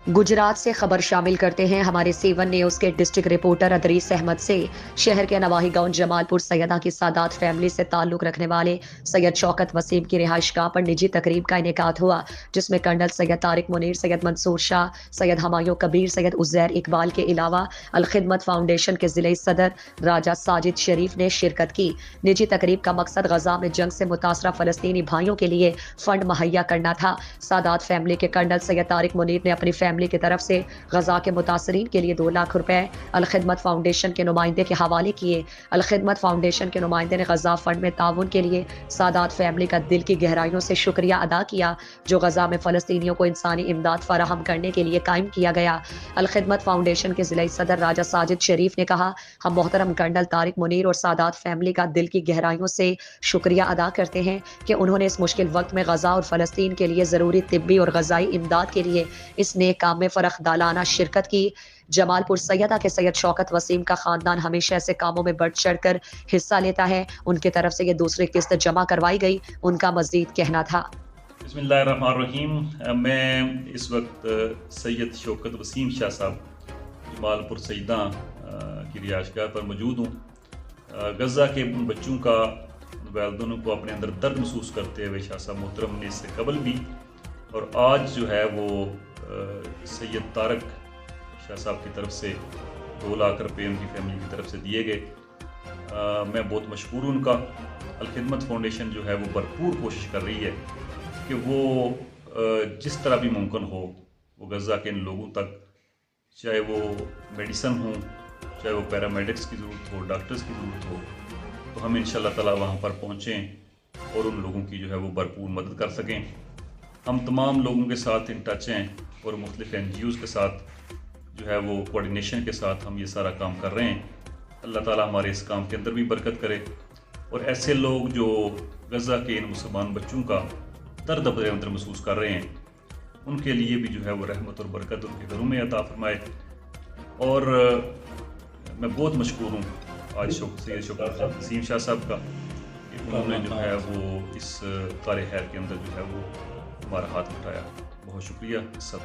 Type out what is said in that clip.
गुजरात से खबर शामिल करते हैं हमारे सेवन न्यूज के डिस्ट्रिक्ट रिपोर्टर अदरीस अहमद से। शहर के नवाही गांव जमालपुर सैयदा की सादात फैमिली से ताल्लुक रखने वाले सैयद शौकत वसीम की रिहाइशगाह पर निजी तकरीब का इनेकाद हुआ, जिसमें कर्नल सैयद तारिक मुनीर, सैयद मंसूर शाह, सैयद हमायूं कबीर, सैयद उज़ैर इकबाल के अलावा अलखिदमत फाउंडेशन के जिले सदर राजा साजिद शरीफ ने शिरकत की। निजी तकरीब का मकसद गजा में जंग से मुतासरा फलस्तीनी भाइयों के लिए फंड मुहैया करना था। सादात फैमिली के कर्नल सैयद तारिक मुनीर ने अपनी फैमिली की तरफ से गजा के मुतासरीन के लिए 2 लाख रुपए अलखिदमत फाउंडेशन के नुमाइंदे के हवाले किए। अलखिदमत फाउंडेशन के नुमाइंदे ने गजा फंड में ताउन के लिए सादात फैमिली का दिल की गहराइयों से शुक्रिया अदा किया, जो गजा में फलस्तीनियों को इंसानी इमदाद फराहम करने के लिए कायम किया गया। अलखिदमत फाउंडेशन के जिला सदर राजा साजिद शरीफ ने कहा, हम मोहतरम कर्नल तारिक मुनीर और सादात फैमिली का दिल की गहराइयों से शुक्रिया अदा करते हैं कि उन्होंने इस मुश्किल वक्त में गजा और फलस्तीन के लिए ज़रूरी तिब्बी और गजाई इमदाद के लिए इस नेक काम में फरखदालाना शिरकत की। जमालपुर सैयदा के सैयद शौकत वसीम का खानदान हमेशा ऐसे कामों में बढ़ चढ़ कर हिस्सा लेता है। उनकी तरफ से ये दूसरी किस्त जमा करवाई गई, उनका मजीद कहना था। बिस्मिल्लाहिर्रहमानिर्रहीम। मैं इस वक्त सैयद शौकत वसीम शाह साहब जमालपुर सैयदा की रिहाइशगाह पर मौजूद हूँ। गज़ा के उन बच्चों का वालिदैन को अपने अंदर दर्द महसूस करते हुए शाह साहब मोहतरम ने इससे कबल भी और आज जो है वो सैयद तारक शाह साहब की तरफ से 2 लाख रुपये उनकी फैमिली की तरफ से दिए गए। मैं बहुत मशकूर हूँ उनका। अलखिदमत फाउंडेशन जो है वो भरपूर कोशिश कर रही है कि वो जिस तरह भी मुमकिन हो वो गज़ा के इन लोगों तक, चाहे वो मेडिसन हो, चाहे वो पैरामेडिक्स की ज़रूरत हो, डॉक्टर्स की ज़रूरत हो, तो हम इंशाअल्लाह ताला वहाँ पर पहुँचें और उन लोगों की जो है वो भरपूर मदद कर सकें। हम तमाम लोगों के साथ इन टच हैं और मुख्तलिफ NGOs के साथ जो है वो कोऑर्डिनेशन के साथ हम ये सारा काम कर रहे हैं। अल्लाह ताला हमारे इस काम के अंदर भी बरकत करे और ऐसे लोग जो गज़ा के इन मुसलमान बच्चों का दर्द अपने अंदर महसूस कर रहे हैं, उनके लिए भी जो है वो रहमत और बरकत उनके घरों में अता फरमाए। और मैं बहुत मशकूर हूँ आज सैयद शौकत वसीम शाह साहब का कि उन्होंने जो है वो इस कार खैर के अंदर जो है वो हमारा हाथ उठाया। बहुत शुक्रिया सब।